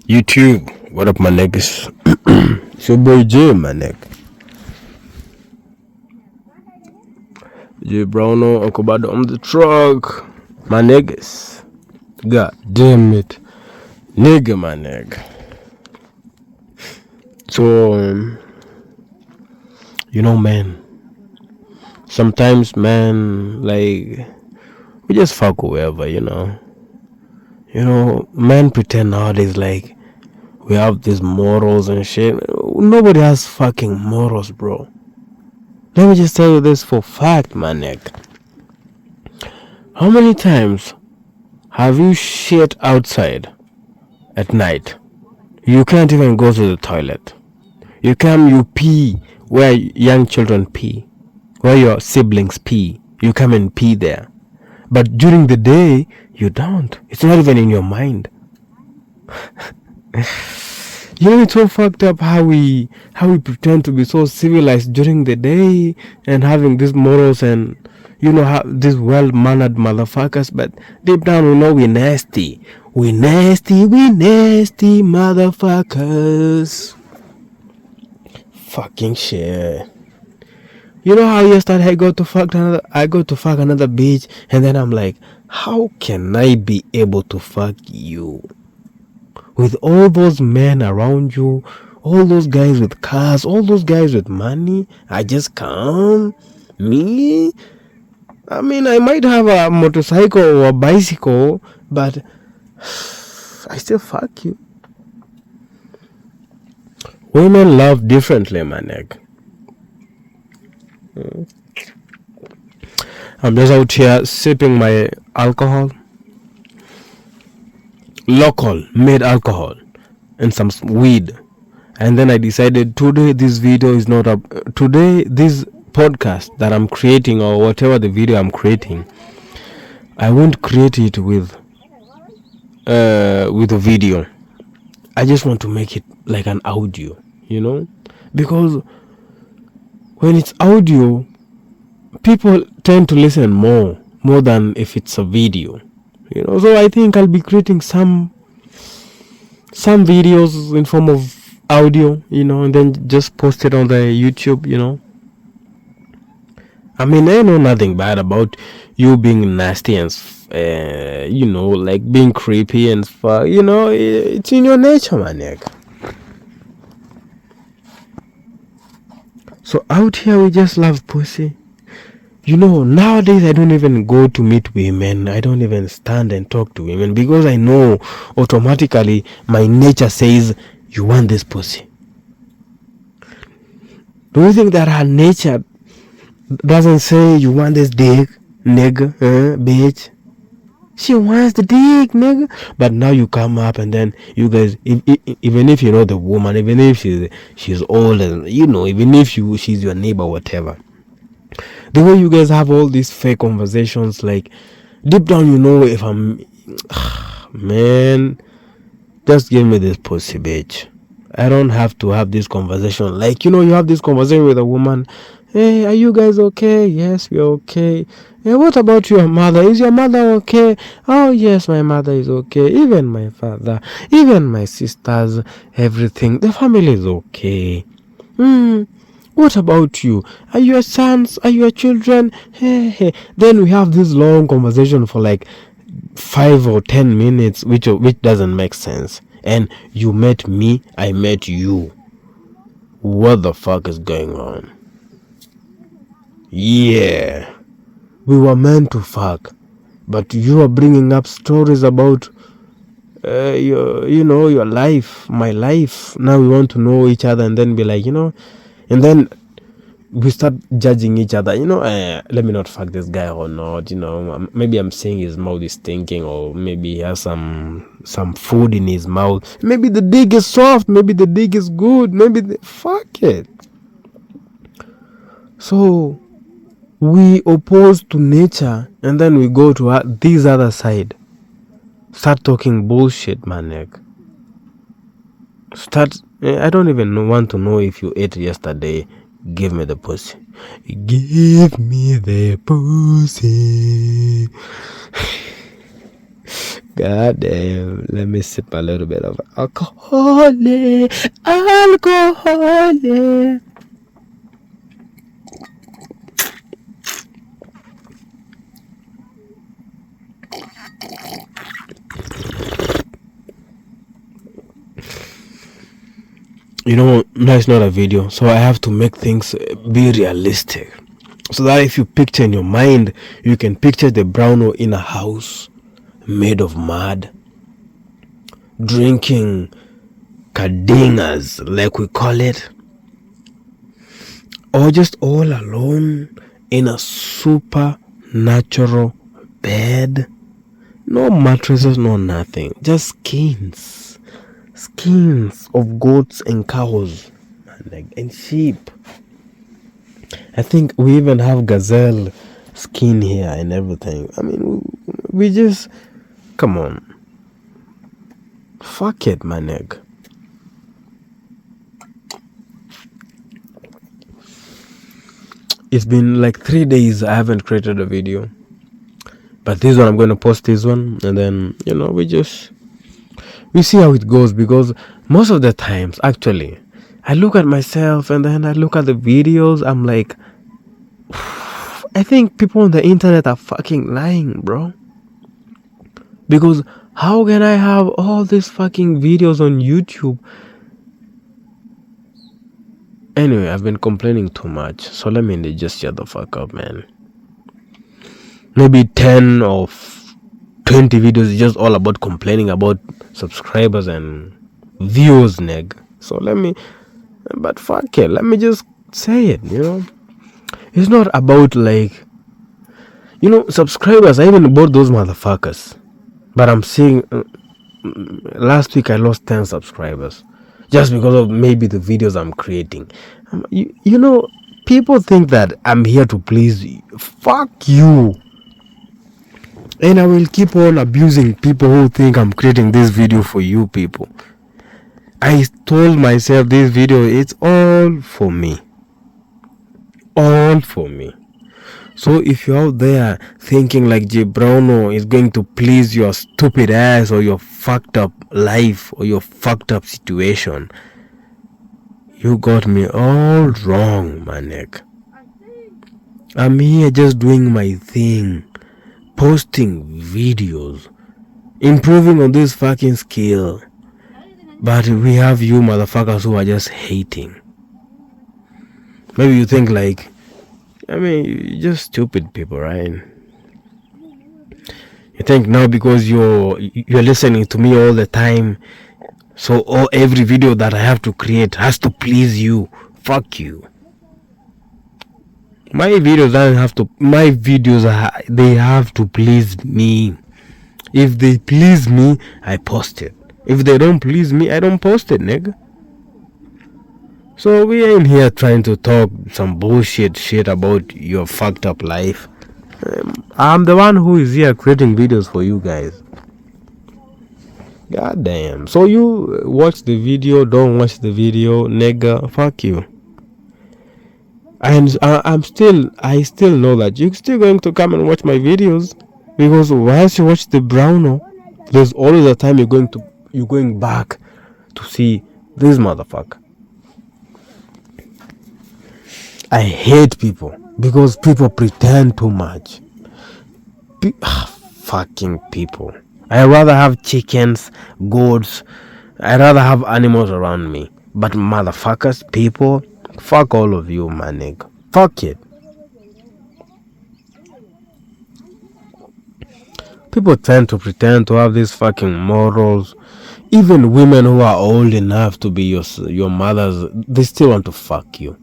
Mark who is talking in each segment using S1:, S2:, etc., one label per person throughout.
S1: YouTube, what up, my niggas? It's your boy J, my nigga. J Browno, Uncle Bado on the truck, my niggas. God damn it, nigga, my nigga. So, man. Sometimes, man, like we just fuck whoever, men pretend nowadays like we have these morals and shit. Nobody has fucking morals, bro. Let me just tell you this for fact, my nigga. How many times have you shit outside at night? You can't even go to the toilet. You pee where young children pee, where your siblings pee. You come and pee there. But during the day, you don't. It's not even in your mind. It's so fucked up how we pretend to be so civilized during the day and having these morals and how these well-mannered motherfuckers, but deep down we know we nasty. We nasty motherfuckers. Fucking shit. You know how yesterday I go to fuck another bitch, and then I'm like, how can I be able to fuck you? With all those men around you, all those guys with cars, all those guys with money, I just can't. Me? I mean, I might have a motorcycle or a bicycle, but I still fuck you. Women love differently, my nigga. I'm just out here sipping my alcohol. Local made alcohol and some weed, and then I decided today this podcast that I'm creating, or whatever the video I'm creating, I won't create it with a video. I just want to make it like an audio, because when it's audio, people tend to listen more than if it's a video. So I think I'll be creating some videos in form of audio, and then just post it on the YouTube, I mean, I know nothing bad about you being nasty and, like being creepy and fuck, it's in your nature, my nigga. So out here, we just love pussy. Nowadays I don't even go to meet women. I don't even stand and talk to women because I know automatically my nature says you want this pussy. Do you think that her nature doesn't say you want this dick, nigga, bitch? She wants the dick, nigga. But now you come up and then you guys, even if you know the woman, even if she's old and even if she's your neighbor, whatever. The way you guys have all these fake conversations, like deep down if I'm man, just give me this pussy, bitch. I don't have to have this conversation. Like you have this conversation with a woman. Hey, are you guys okay? Yes, we're okay. Hey, what about your mother? Is your mother okay? Oh yes, my mother is okay. Even my father, even my sisters, everything. The family is okay. What about you? Are your sons? Are your children? Hey. Then we have this long conversation for like 5 or 10 minutes, which doesn't make sense. And you met me, I met you. What the fuck is going on? Yeah, we were meant to fuck, but you are bringing up stories about your life, my life. Now we want to know each other and then be like, and then we start judging each other. Let me not fuck this guy or not. Maybe I'm saying his mouth is stinking, or maybe he has some food in his mouth. Maybe the dick is soft. Maybe the dick is good. Fuck it. So we oppose to nature, and then we go to this other side. Start talking bullshit, man. I don't even want to know if you ate yesterday. Give me the pussy. Give me the pussy. God damn. Let me sip a little bit of alcohol. Alcohol. No, it's not a video, so I have to make things be realistic, so that if you picture in your mind, you can picture the browno in a house made of mud, drinking kadingas, like we call it, or just all alone in a super natural bed. No mattresses, no nothing, just skins of goats and cows and sheep. I think we even have gazelle skin here and everything. I mean, we just, come on, fuck it, my nigga. It's been like 3 days I haven't created a video, but this one I'm going to post this one, and then we see how it goes, because most of the times, actually, I look at myself and then I look at the videos, I'm like, I think people on the internet are fucking lying, bro. Because how can I have all these fucking videos on YouTube? Anyway, I've been complaining too much, so let me just shut the fuck up, man. Maybe 10 or 20 videos is just all about complaining about subscribers and views, neg. So but fuck it, let me just say it, It's not about like, subscribers. I even bought those motherfuckers. But I'm seeing, last week I lost 10 subscribers. Just because of maybe the videos I'm creating. People think that I'm here to please you. Fuck you. And I will keep on abusing people who think I'm creating this video for you people. I told myself this video, it's all for me. All for me. So if you're out there thinking like J Browno is going to please your stupid ass or your fucked up life or your fucked up situation, you got me all wrong, my neck. I'm here just doing my thing, posting videos, improving on this fucking skill. But we have you motherfuckers who are just hating. Maybe you think like, you're just stupid people, right? You think now because you're listening to me all the time, so every video that I have to create has to please you. Fuck you. My videos they have to please me. If they please me, I post it. If they don't please me, I don't post it, nigga. So we ain't here trying to talk some bullshit shit about your fucked up life. I'm the one who is here creating videos for you guys. God damn. So you watch the video, don't watch the video, nigga, fuck you. And I still know that you're still going to come and watch my videos, because once you watch the Browno, there's always a time you're going back to see this motherfucker. I hate people because people pretend too much. Fucking people. I rather have chickens, goats. I rather have animals around me. But motherfuckers, people, fuck all of you, my nigga. Fuck it. People tend to pretend to have these fucking morals. Even women who are old enough to be your mothers, they still want to fuck you.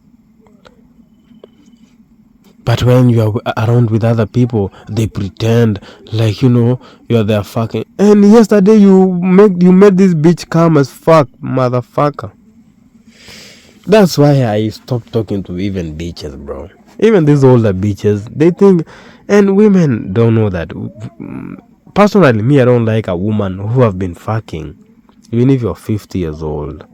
S1: But when you are around with other people, they pretend like, you're their fucking. And yesterday you made this bitch calm as fuck, motherfucker. That's why I stopped talking to even bitches, bro. Even these older bitches, they think, and women don't know that. Personally, me, I don't like a woman who have been fucking, even if you're 50 years old.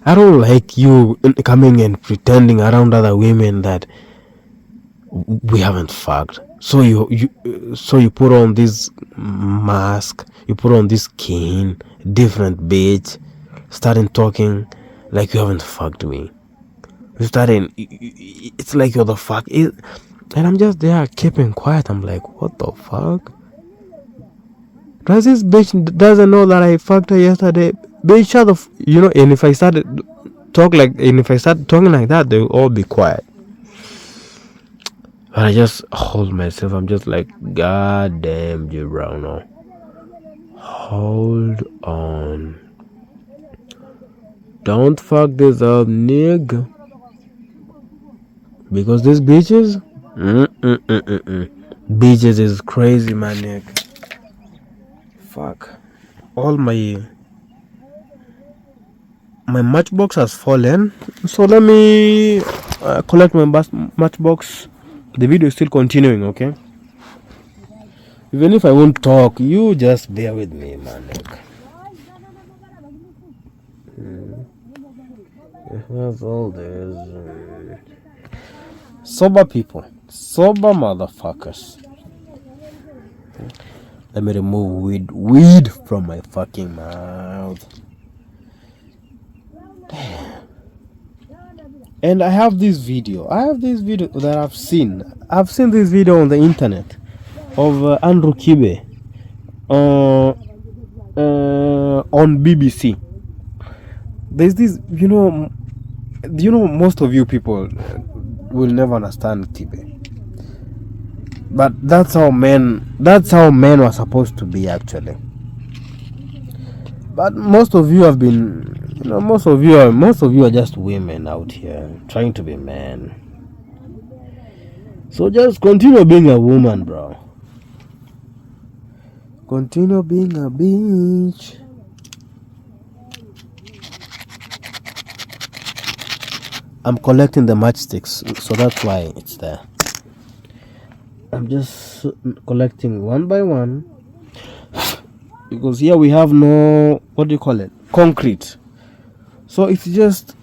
S1: I don't like you coming and pretending around other women that we haven't fucked. So you put on this mask, you put on this skin, different bitch, starting talking like you haven't fucked me. You starting, it's like you're the fuck. And I'm just there keeping quiet. I'm like, what the fuck? Does this bitch doesn't know that I fucked her yesterday? Bitch, shut the and if I started talking like that, they'll all be quiet. But I just hold myself. I'm just like, God damn, J Browno. Hold on. Don't fuck this up, nigga. Because these bitches, bitches is crazy, my nigga. Fuck. All my matchbox has fallen. So let me collect my matchbox. The video is still continuing, okay? Even if I won't talk, you just bear with me, man. That's all this. Sober people. Sober motherfuckers. Let me remove weed from my fucking mouth. Damn. And I have this video. That I've seen. I've seen this video on the internet of Andrew Kibe on BBC. There's this, most of you people will never understand Kibe. But that's how men were supposed to be, actually. But most of you have been, most of you are just women out here trying to be men. So just continue being a woman, bro. Continue being a bitch. I'm collecting the matchsticks, so that's why it's there. I'm just collecting one by one, because here we have no, what do you call it, concrete. So it's just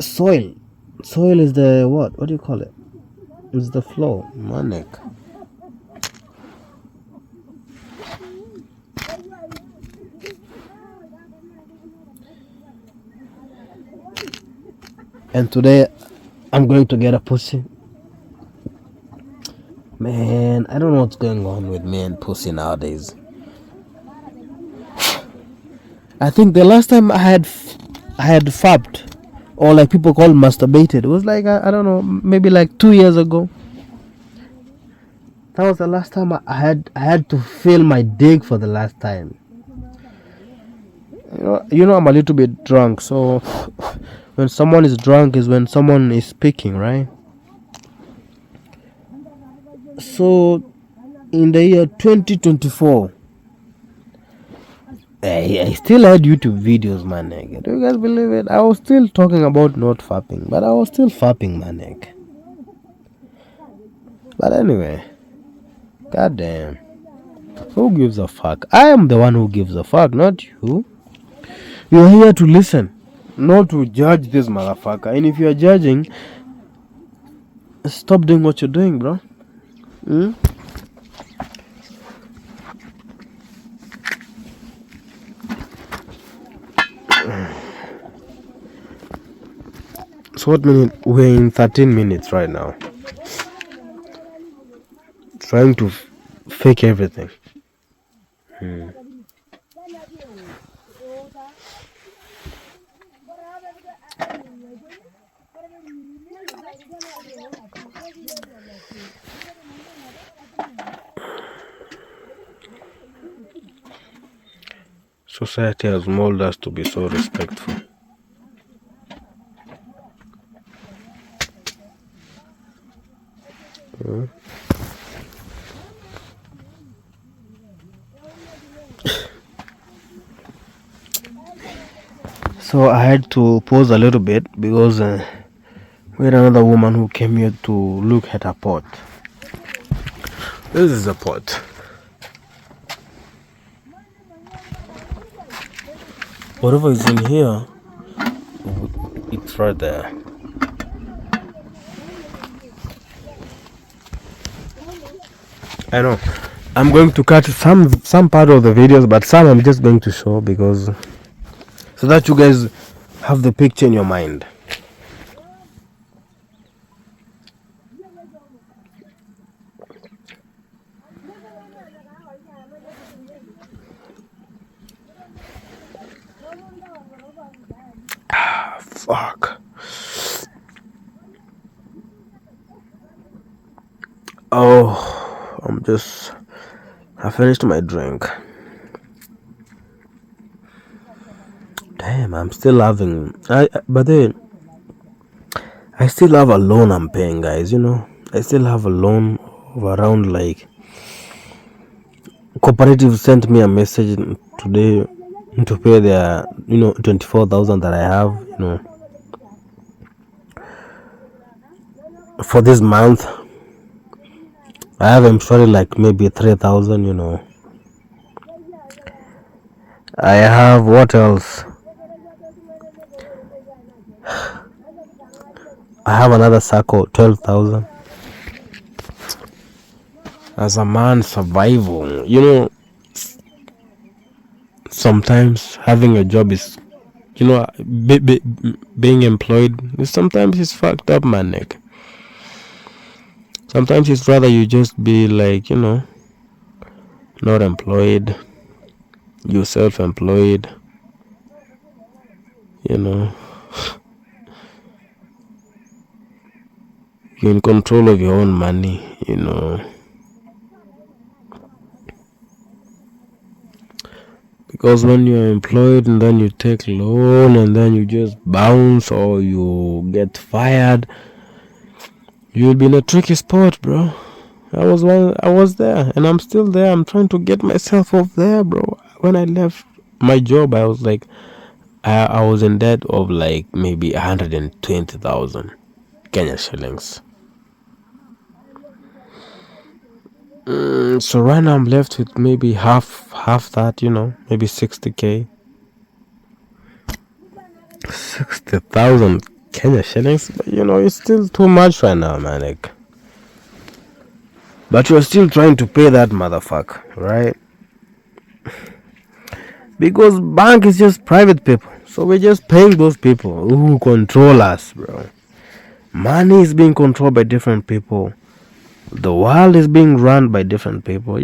S1: soil. Soil is the what do you call it? It's the floor, my neck. And today I'm going to get a pussy. Man, I don't know what's going on with me and pussy nowadays. I think the last time I had fapped, or like people call masturbated, it was like I don't know, maybe like 2 years ago. That was the last time I had to feel my dick for the last time. I'm a little bit drunk, so when someone is drunk is when someone is speaking, right? So in the year 2024, I still had YouTube videos, my nigga. Do you guys believe it? I was still talking about not fapping, but I was still fapping, my nigga. But anyway, goddamn, who gives a fuck? I am the one who gives a fuck, not you. You're here to listen, not to judge this motherfucker. And if you're judging, stop doing what you're doing, bro. So what minute? We're in 13 minutes right now. Trying to fake everything. Society has molded us to be so respectful. So I had to pause a little bit because we had another woman who came here to look at her pot. This is a pot. Whatever is in here, it's right there. I know. I'm going to cut some part of the videos, but some I'm just going to show because so that you guys have the picture in your mind. Fuck. Oh, I finished my drink. Damn, I'm still having. But then I still have a loan I'm paying, guys. I still have a loan of around like. Cooperative sent me a message today to pay their 24,000 that I have for this month. I have M-Shwari like maybe 3,000. I have what else? I have another circle 12,000. As a man, survival. Sometimes having a job is, being employed. Sometimes it's fucked up, man. Nick. Sometimes it's rather you just be like, not employed. You self-employed. You're in control of your own money. Because when you're employed and then you take loan and then you just bounce or you get fired, you'll be in a tricky spot, bro. I was there and I'm still there. I'm trying to get myself off there, bro. When I left my job, I was like, I was in debt of like maybe 120,000 Kenya shillings. So right now I'm left with maybe half that, maybe 60k. 60,000 Kenya shillings, but it's still too much right now, man. Like, but you're still trying to pay that motherfucker, right? Because bank is just private people, so we're just paying those people who control us, bro. Money is being controlled by different people. The world is being run by different people,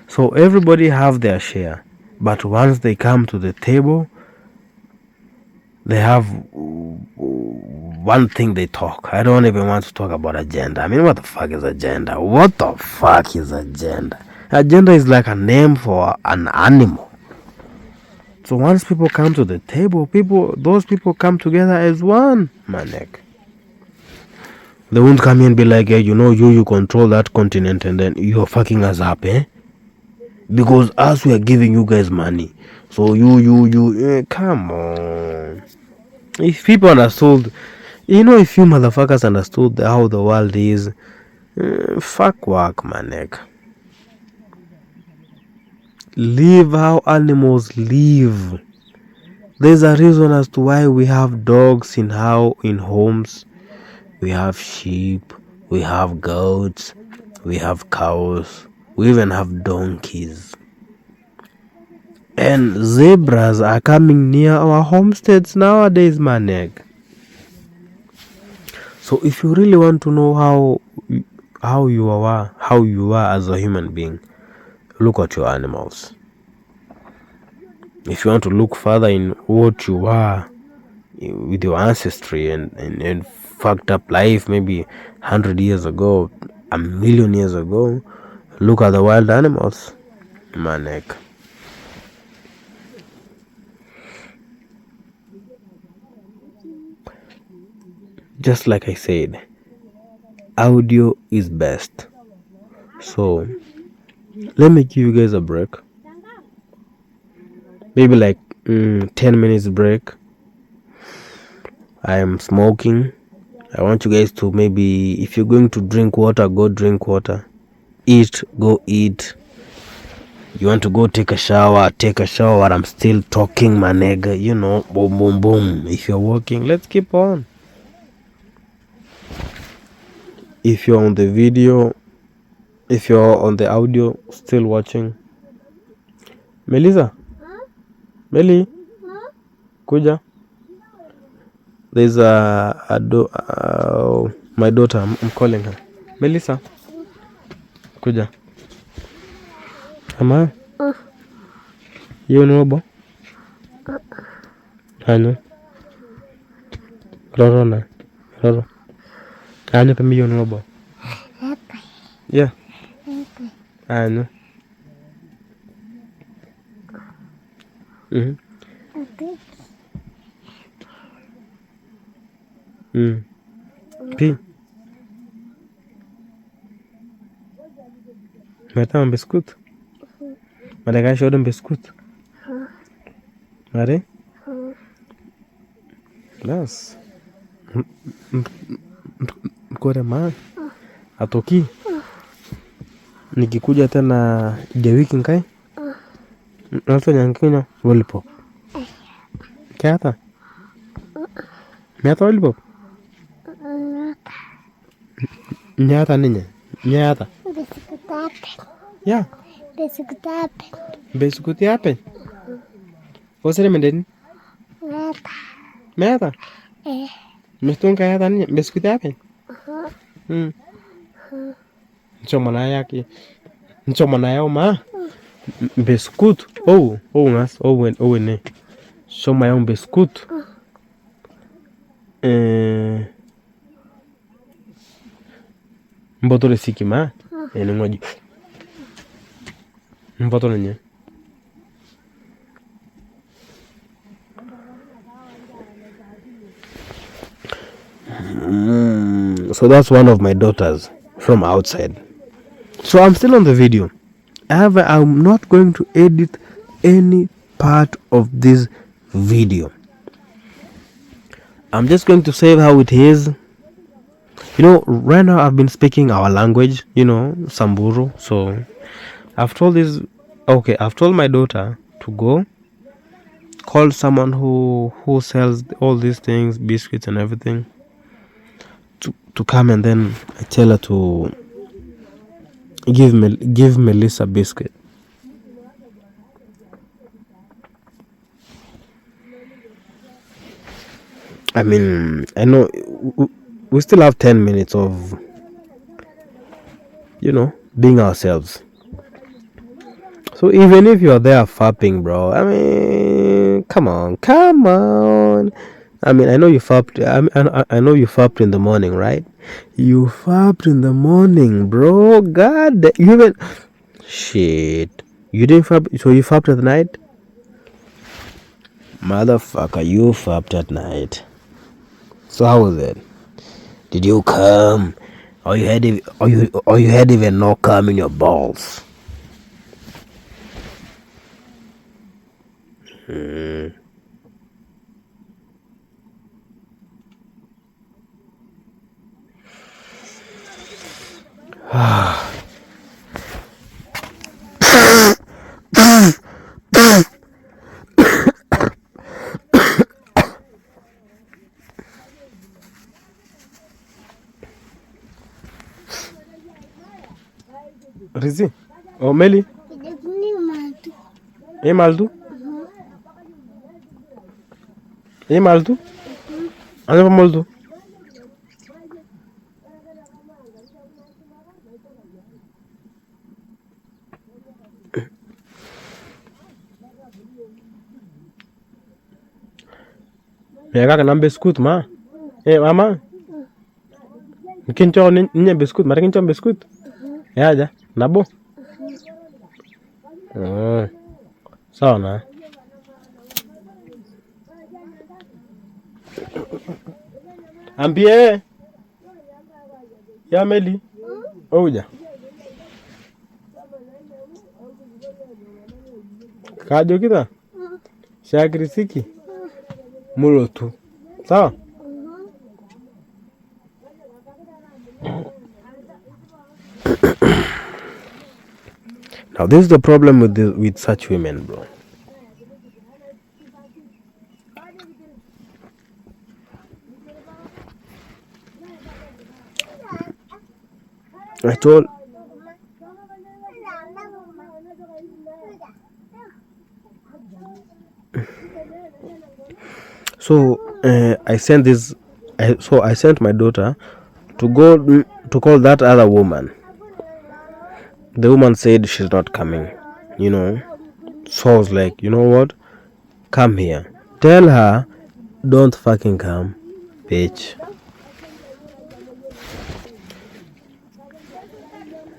S1: So everybody have their share, but once they come to the table, they have one thing they talk. I don't even want to talk about agenda. I mean, what the fuck is agenda? What the fuck is agenda? Agenda is like a name for an animal. So once people come to the table, those people come together as one, manek. They won't come here and be like, hey, you control that continent and then you're fucking us up, eh? Because us, we are giving you guys money. So come on. If people understood, if you motherfuckers understood how the world is, fuck work, manek. Live how animals live. There's a reason as to why we have dogs in homes. We have sheep, we have goats, we have cows, we even have donkeys. And zebras are coming near our homesteads nowadays, manek. So if you really want to know how you are as a human being, look at your animals. If you want to look further in what you are with your ancestry and fucked up life, maybe 100 years ago, 1,000,000 years ago, look at the wild animals, manek. Just like I said, audio is best. So let me give you guys a break, maybe like 10 minutes break. I am smoking. I want you guys to, maybe if you're going to drink water, go drink water. Eat, go eat. You want to go take a shower while I'm still talking, my nigga. Boom, boom, boom. If you're working, let's keep on. If you're on the video, if you're on the audio still watching. Melissa, Meli, kuja. There's my daughter. I'm calling her. Melissa, kuja. Ama, you know bo? Ano? Roro na. Roro. Ano pa mi you know bo? Yeah. Ano? Mhm. Pi. Mata un biscuit. Mata ka show them biscuit. Mare? Yes. Kore ma. Atoki. Nikikuja tena wiki nkai. Nato nyankina lollipop. Keata? Meata lollipop? Nyata ninye? Nyata? Ya? Biskuti ape? Kosere mendeni? Meata? Mistun kayata ninye? Biskuti ape? Nchoma na yaki. Nchoma na yao ma? Biscuit? Ngas. Ne. Choma yao biscuit. Mbotole siki ma? Ene ngoji. Mbotole nye. So that's one of my daughters from outside. So I'm still on the video. However, I'm not going to edit any part of this video. I'm just going to save how it is. You know, right now I've been speaking our language, Samburu. So I've told my daughter to go call someone who sells all these things, biscuits and everything, to come, and then I tell her to give Melissa biscuit. I mean, I know we still have 10 minutes of being ourselves. So even if you're there fapping, bro, I mean, come on. I mean, I know you fapped. I know you fapped in the morning, right? You fapped in the morning, bro. God, you even shit. You didn't fap, so you fapped at night, motherfucker. You fapped at night. So how was it? Did you come, or you had even no cum in your balls? Rizi? Oh, Meli? Maldu? Maldu? Ano pa maldu? Mega ka nambe scoot ma? Mama? Kincho ninye biscuit, mara kincho biscuit? Aja, nabo? Sawa na. Ambie ya Meli. Oja. Kajo kita? Shagrisiki. Mulo tu. Sawa? Now this is the problem with such women, bro. I told So I sent this. I sent my daughter to go to call that other woman. The woman said she's not coming. So I was like, you know what? Come here. Tell her, don't fucking come, bitch.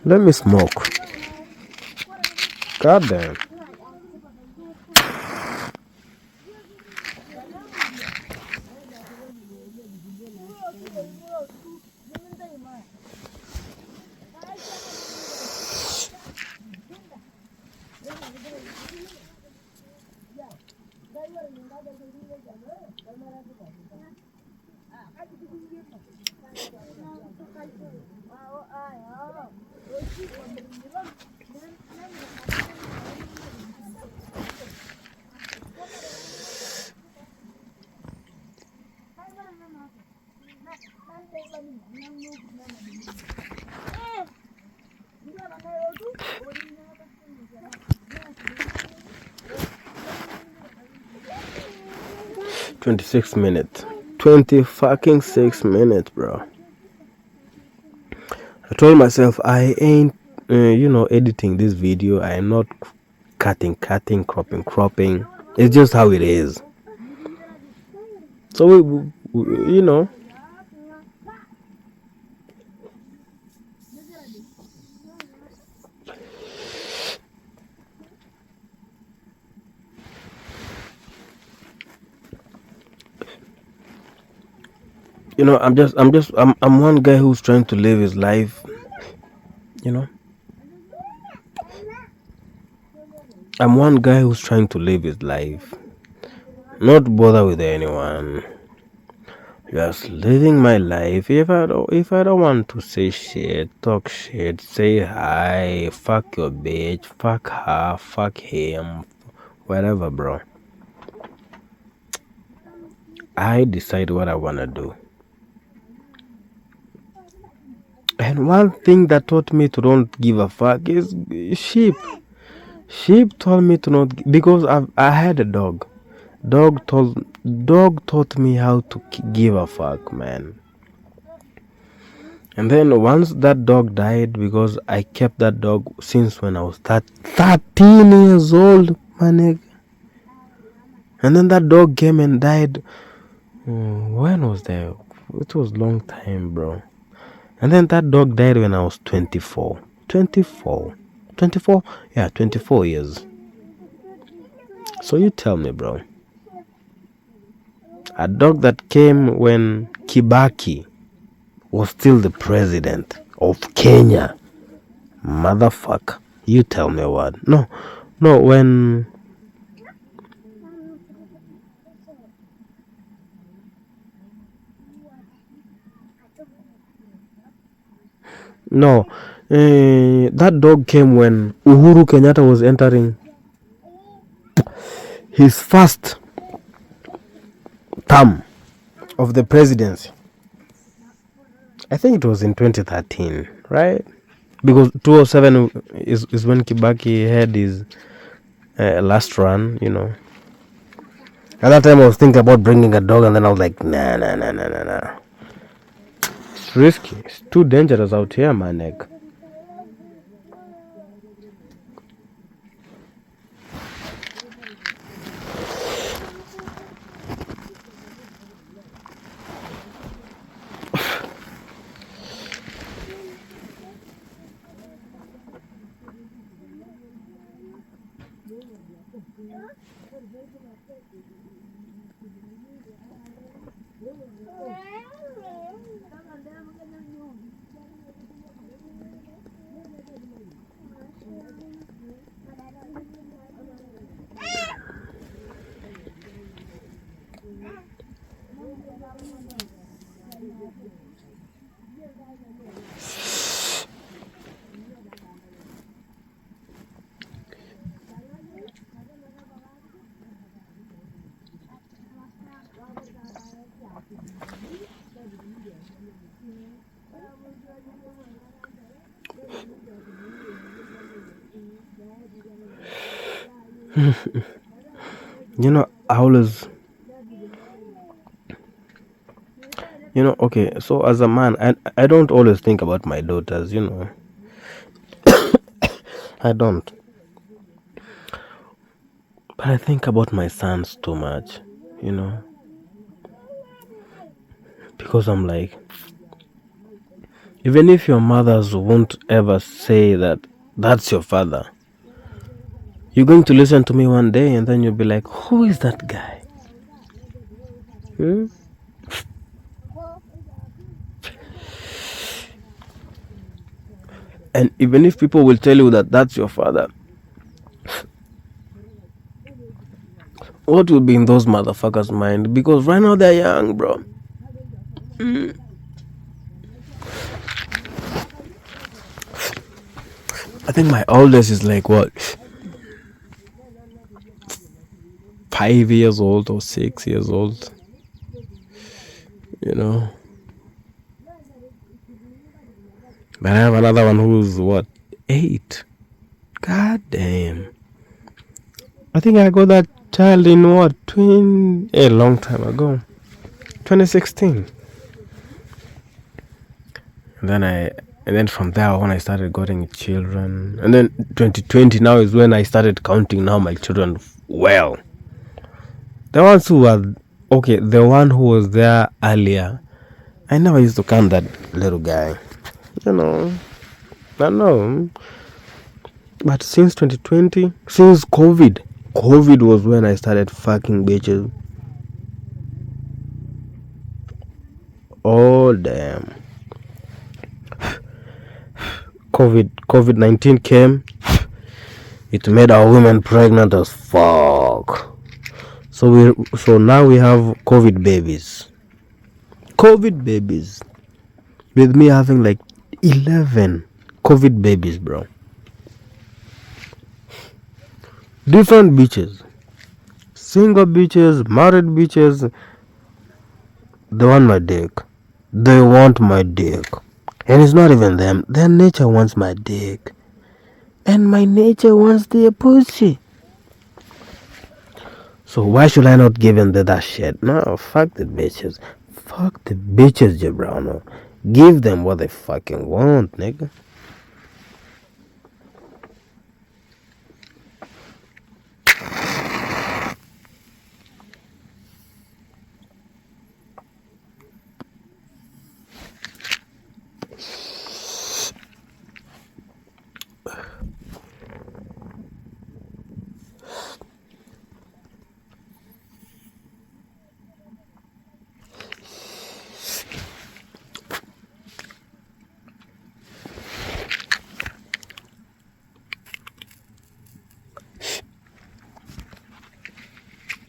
S1: Let me smoke. God damn. 26 minutes. 20 fucking 6 minutes, bro. I told myself I ain't, editing this video. I am not cutting, cropping. It's just how it is. So we. I'm one guy who's trying to live his life. I'm one guy who's trying to live his life, not bother with anyone. Just living my life. If I don't want to say shit, talk shit, say hi, fuck your bitch, fuck her, fuck him, whatever, bro. I decide what I wanna do. And one thing that taught me to don't give a fuck is sheep. Sheep told me to not, because I had a dog. Dog taught me how to give a fuck, man. And then once that dog died, because I kept that dog since when I was 13 years old, my nigga. And then that dog came and died. When was that? It was long time, bro. And then that dog died when I was 24. 24? Yeah, 24 years. So you tell me, bro. A dog that came when Kibaki was still the president of Kenya. Motherfucker. You tell me what. No, when... No, that dog came when Uhuru Kenyatta was entering his first term of the presidency. I think it was in 2013, right? Because 2007 is when Kibaki had his last run, At that time I was thinking about bringing a dog, and then I was like, nah. It's risky. It's too dangerous out here, my neck. I always Okay, so as a man, I don't always think about my daughters. I don't. But I think about my sons too much, you know, because I'm like, even if your mothers won't ever say that that's your father, you're going to listen to me one day and then you'll be like, who is that guy? Hmm? And even if people will tell you that that's your father, what will be in those motherfuckers' mind? Because right now they're young, bro. I think my oldest is like what, 5 years old or 6 years old, you know. But I have another one who's what, 8. God damn. I think I got that child in what, a long time ago, 2016. And then from there when I started getting children, and then 2020 now is when I started counting now my children well. The ones who were okay, the one who was there earlier, I never used to count that little guy. I know. But since 2020, since COVID was when I started fucking bitches. Oh damn. COVID-19 came. It made our women pregnant as fuck. So now we have COVID babies. COVID babies. With me having like 11 COVID babies, bro. Different bitches. Single bitches, married bitches. They want my dick. They want my dick. And it's not even them. Their nature wants my dick. And my nature wants their pussy. So why should I not give them that shit? No, fuck the bitches. Fuck the bitches, Jabrano. Give them what they fucking want, nigga.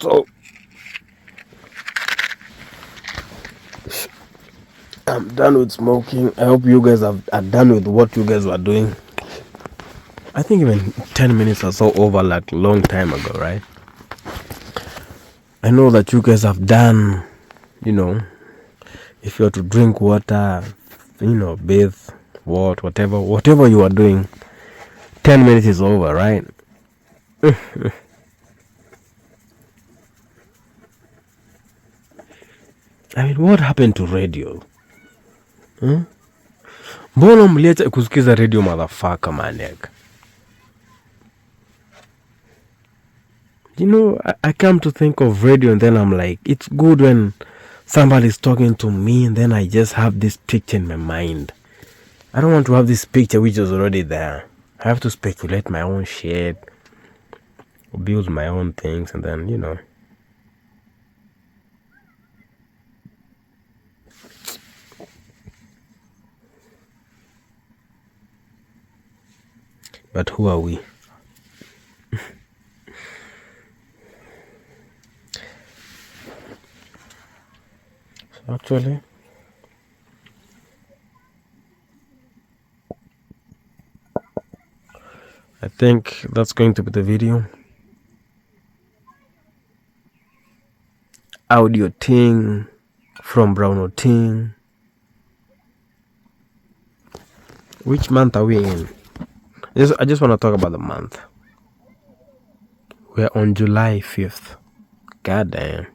S1: So I'm done with smoking. I hope you guys are done with what you guys were doing. I think even 10 minutes or so over like long time ago, right? I know that you guys have done, if you are to drink water, bathe, whatever you are doing, 10 minutes is over, right? I mean, what happened to radio? Mbona mliacha kusikiza radio, motherfucker, maniac? I come to think of radio and then I'm like, it's good when somebody's talking to me and then I just have this picture in my mind. I don't want to have this picture which is already there. I have to speculate my own shit, build my own things, and then, But who are we? Actually, I think that's going to be the video. Audio thing from Browno Ting. Which month are we in? I just want to talk about the month. We're on July 5th. God damn.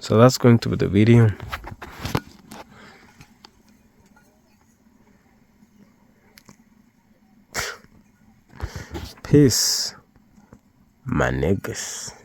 S1: So that's going to be the video. Peace, my niggas.